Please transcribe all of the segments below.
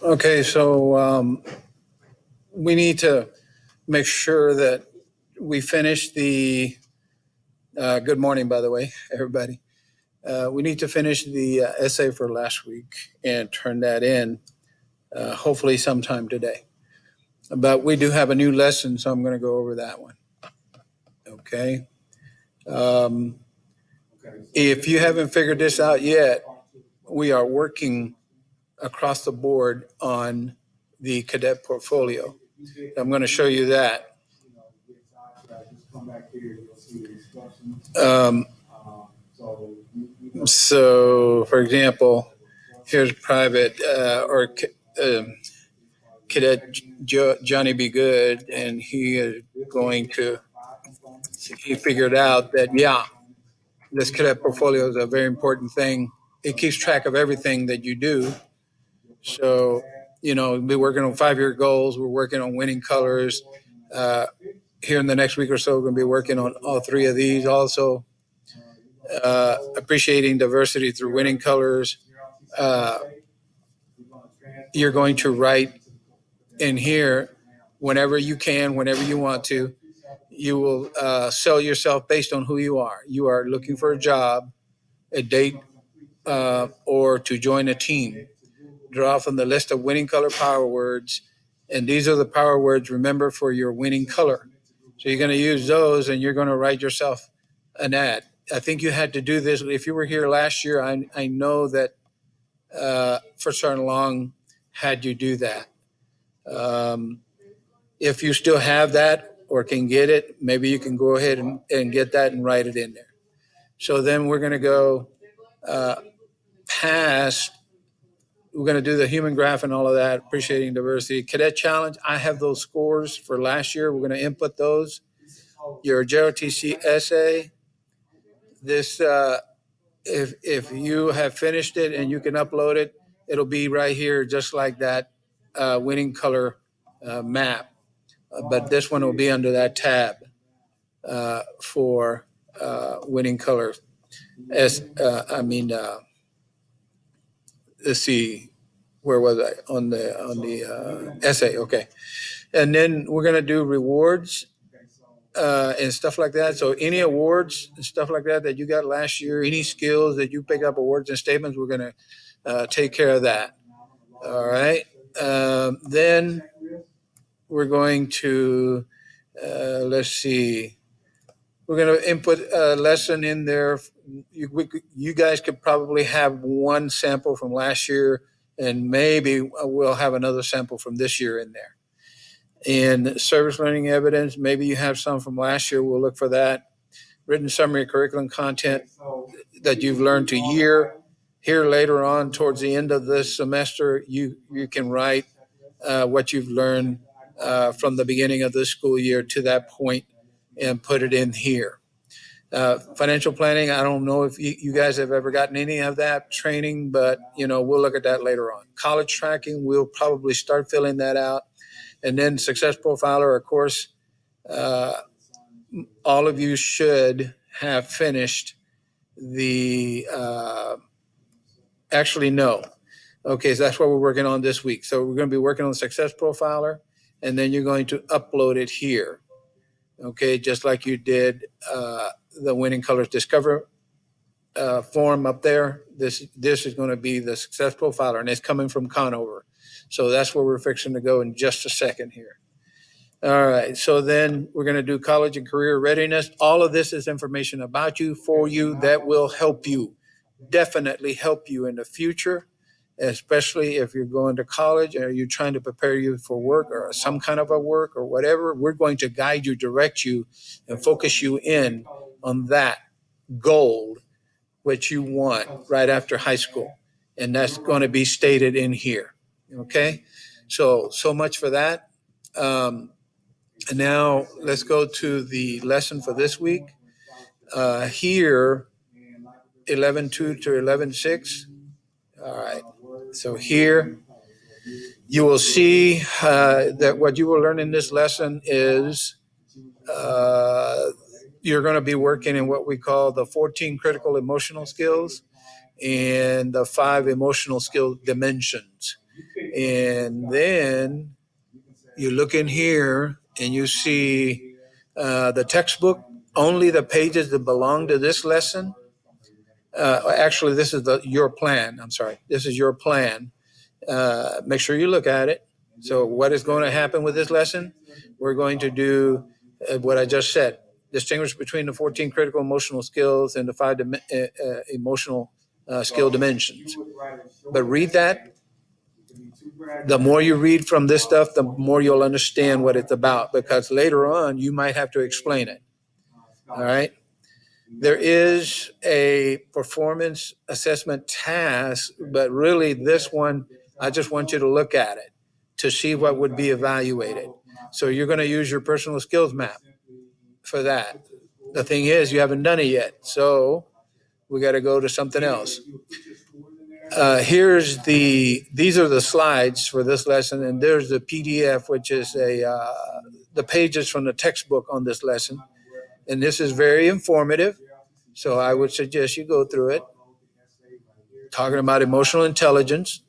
Okay, so we need to make sure that we finish the. Good morning, by the way, everybody. We need to finish the essay for last week and turn that in, hopefully sometime today. But we do have a new lesson, so I'm going to go over that one. Okay. Um, if you haven't figured this out yet, we are working across the board on the cadet portfolio. I'm going to show you that. Um, so, for example, here's private cadet Johnny Be Good, and he is going to. He figured out that this cadet portfolio is a very important thing. It keeps track of everything that you do. So, we're working on 5-year goals. We're working on winning colors. Uh, Here in the next week or so, we're going to be working on all 3 of these. Also, appreciating diversity through winning colors. Uh, you're going to write in here whenever you can, whenever you want to. You will sell yourself based on who you are. You are looking for a job, a date, or to join a team. Draw from the list of winning color power words. And these are the power words, remember, for your winning color. So you're going to use those and you're going to write yourself an ad. I think you had to do this. If you were here last year, I know that for certain long had you do that. If you still have that or can get it, maybe you can go ahead and get that and write it in there. So then we're going to go uh, past. We're going to do the human graph and all of that, appreciating diversity. Cadet challenge, I have those scores for last year. We're going to input those. Your JRTC essay, this, if you have finished it and you can upload it, it'll be right here, just like that winning color map. But this one will be under that tab for winning color. As let's see, where was I on the essay? Okay, and then we're gonna do rewards and stuff like that. So any awards and stuff like that you got last year, any skills that you pick up, awards and statements, we're gonna take care of that. All right. Then we're going to let's see. We're going to input a lesson in there. You guys could probably have one sample from last year, and maybe we'll have another sample from this year in there. And service learning evidence, maybe you have some from last year. We'll look for that. Written summary of curriculum content that you've learned to year. Here later on, towards the end of this semester, you can write what you've learned from the beginning of this school year to that point and put it in here. Financial planning, I don't know if you guys have ever gotten any of that training, but we'll look at that later on. College tracking, we'll probably start filling that out. And then success profiler, of course, all of you should have finished the, actually, no. Okay, so that's what we're working on this week. So we're going to be working on the success profiler, and then you're going to upload it here. Okay, just like you did the Winning Colors Discover form up there. This is going to be the success profiler, and it's coming from Conover. So that's where we're fixing to go in just a second here. All right, so then we're going to do college and career readiness. All of this is information about you, for you, that will help you, definitely help you in the future, especially if you're going to college or you're trying to prepare you for work or some kind of a work or whatever. We're going to guide you, direct you, and focus you in on that goal which you want right after high school. And that's going to be stated in here. Okay? So much for that. And now let's go to the lesson for this week. Here, 11.2 to 11.6. All right. So here you will see that what you will learn in this lesson is you're going to be working in what we call the 14 critical emotional skills and the 5 emotional skill dimensions. And then you look in here and you see the textbook, only the pages that belong to this lesson. Actually, this is your plan. I'm sorry. This is your plan. Make sure you look at it. So what is going to happen with this lesson? We're going to do what I just said. Distinguish between the 14 critical emotional skills and the five emotional skill dimensions. But read that. The more you read from this stuff, the more you'll understand what it's about, because later on you might have to explain it. All right. There is a performance assessment task, but really this one, I just want you to look at it to see what would be evaluated. So you're going to use your personal skills map for that. The thing is, you haven't done it yet. So we got to go to something else. These are the slides for this lesson, and there's the PDF, which is the pages from the textbook on this lesson. And this is very informative. So I would suggest you go through it. Talking about emotional intelligence.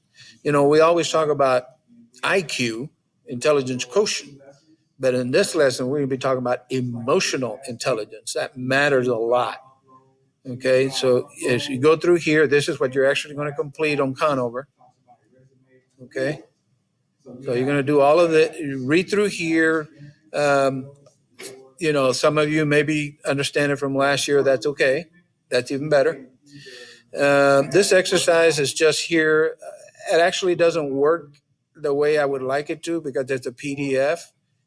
You know, we always talk about IQ, intelligence quotient. But in this lesson, we're going to be talking about emotional intelligence. That matters a lot. Okay, so as you go through here, this is what you're actually going to complete on Conover. Okay, so you're going to do all of it. Read through here. You know, some of you maybe understand it from last year. That's okay. That's even better. This exercise is just here. It actually doesn't work the way I would like it to, because it's a PDF.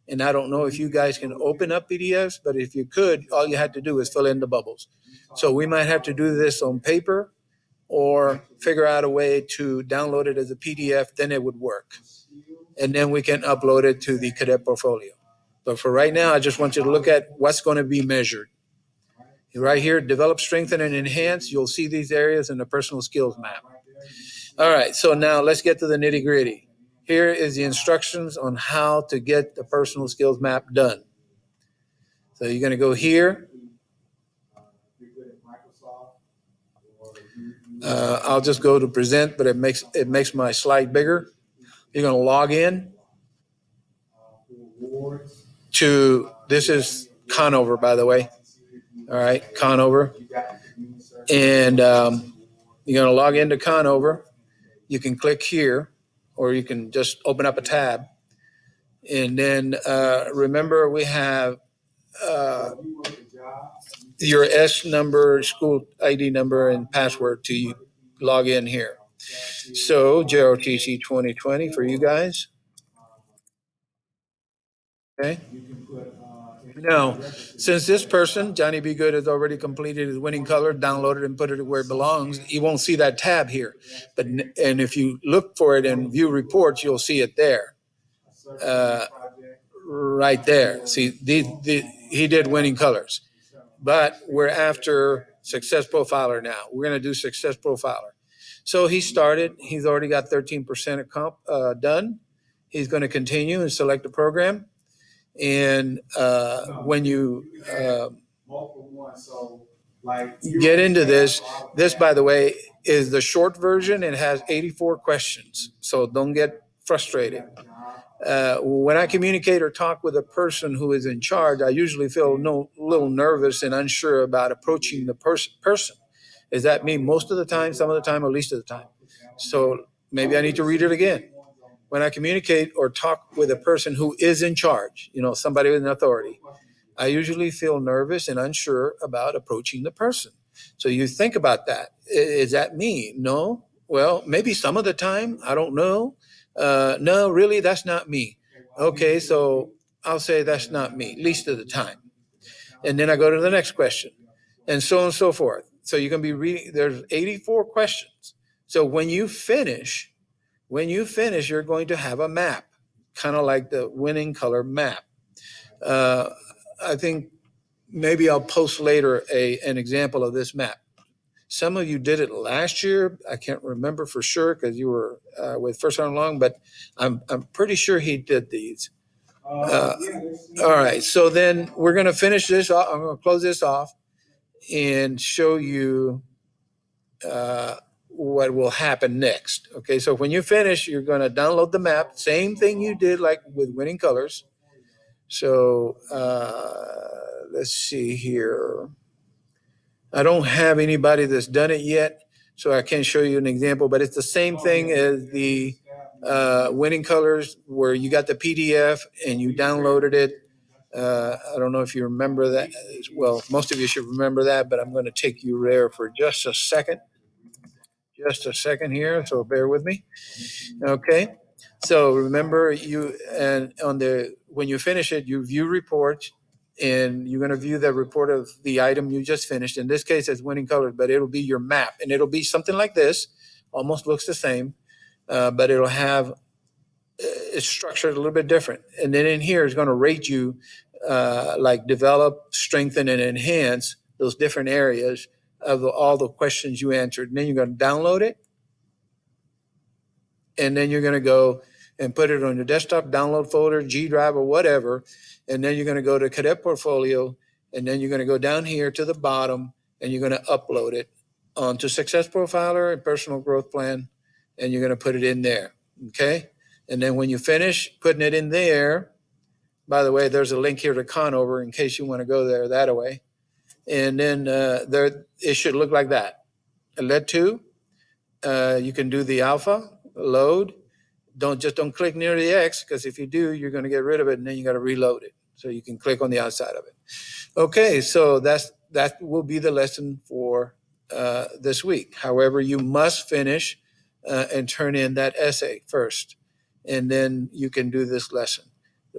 And I don't know if you guys can open up PDFs, but if you could, all you had to do is fill in the bubbles. So we might have to do this on paper or figure out a way to download it as a PDF, then it would work. And then we can upload it to the Cadet Portfolio. But for right now, I just want you to look at what's going to be measured. Right here, develop, strengthen, and enhance. You'll see these areas in the personal skills map. All right, so now let's get to the nitty gritty. Here is the instructions on how to get the personal skills map done. So you're going to go here. I'll just go to present, but it makes my slide bigger. You're going to log in to, this is Conover, by the way. All right, Conover. And you're going to log into Conover. You can click here, or you can just open up a tab. And then remember, we have your S number, school ID number, and password to log in here. So JROTC 2020 for you guys. Okay. Now, since this person, Johnny B. Good, has already completed his winning color, downloaded and put it where it belongs, you won't see that tab here. And if you look for it in view reports, you'll see it there. Right there. See, he did winning colors. But we're after Success Profiler now. We're going to do Success Profiler. So he started. He's already got 13% of comp done. He's going to continue and select the program. And when you get into this, by the way, is the short version. It has 84 questions. So don't get frustrated. When I communicate or talk with a person who is in charge, I usually feel a little nervous and unsure about approaching the person. Does that mean most of the time, some of the time, or least of the time? So maybe I need to read it again. When I communicate or talk with a person who is in charge, you know, somebody with an authority, I usually feel nervous and unsure about approaching the person. So you think about that. Is that me? No. Well, maybe some of the time, I don't know. No, really, that's not me. Okay, so I'll say that's not me, least of the time. And then I go to the next question, and so on and so forth. So you can be reading, there's 84 questions. So when you finish, you're going to have a map, kind of like the winning color map. I think maybe I'll post later an example of this map. Some of you did it last year. I can't remember for sure because you were with First On Long, but I'm pretty sure he did these. All right, so then we're going to finish this off. I'm going to close this off and show you what will happen next. Okay, so when you finish, you're going to download the map, same thing you did like with Winning Colors. So let's see here. I don't have anybody that's done it yet, so I can't show you an example, but it's the same thing as the Winning Colors, where you got the PDF and you downloaded it. I don't know if you remember that. Well, most of you should remember that, but I'm going to take you there for just a second. Just a second here, so bear with me. Okay. So remember, you and on the when you finish it, you view report, and you're going to view the report of the item you just finished. In this case, it's Winning Colors, but it'll be your map, and it'll be something like this. Almost looks the same, but it'll have it's structured a little bit different. And then in here is going to rate you, like develop, strengthen, and enhance those different areas of all the questions you answered. And then you're going to download it, and then you're going to go and put it on your desktop download folder, G Drive, or whatever. And then you're going to go to Cadet Portfolio, and then you're going to go down here to the bottom, and you're going to upload it onto Success Profiler and Personal Growth Plan, and you're going to put it in there. Okay. And then when you finish putting it in there, by the way, there's a link here to Conover in case you want to go there that way. And then there it should look like that. Let to, you can do the alpha, load. Don't click near the X, because if you do, you're going to get rid of it, and then you got to reload it. So you can click on the outside of it. Okay, so that will be the lesson for this week. However, you must finish and turn in that essay first, and then you can do this lesson.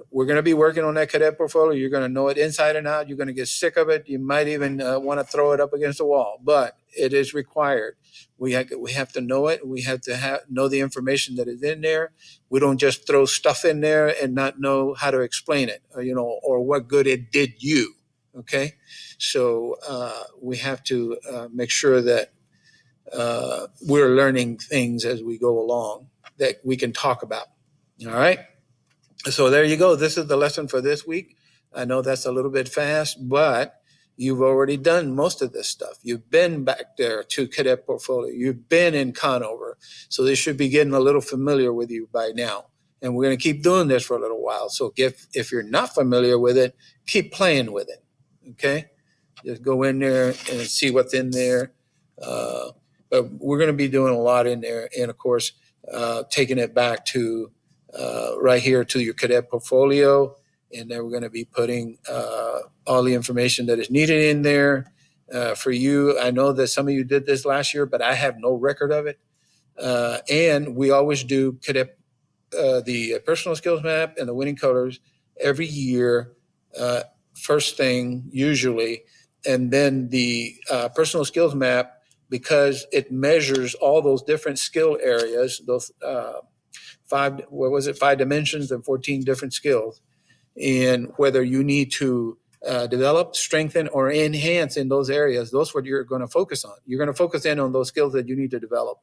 We're going to be working on that cadet portfolio. You're going to know it inside and out. You're going to get sick of it. You might even want to throw it up against the wall, but it is required. We have to know it. We have to know the information that is in there. We don't just throw stuff in there and not know how to explain it, or what good it did you. Okay, so we have to make sure that we're learning things as we go along that we can talk about. All right. So there you go. This is the lesson for this week. I know that's a little bit fast, but you've already done most of this stuff. You've been back there to Cadet Portfolio. You've been in Conover. So this should be getting a little familiar with you by now. And we're going to keep doing this for a little while. So if you're not familiar with it, keep playing with it. Okay? Just go in there and see what's in there. But we're going to be doing a lot in there. And of course, taking it back to right here to your cadet portfolio. And then we're going to be putting all the information that is needed in there for you. I know that some of you did this last year, but I have no record of it. And we always do cadet, the personal skills map and the Winning Colors every year, first thing usually. And then the personal skills map, because it measures all those different skill areas, those five dimensions and 14 different skills, and whether you need to develop, strengthen, or enhance in those areas. Those are what you're going to focus on. You're going to focus in on those skills that you need to develop,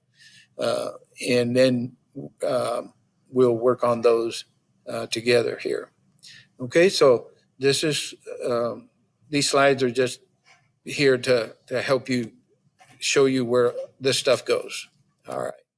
and then we'll work on those together here. Okay, so this is these slides are just here to help you, show you where this stuff goes. All right.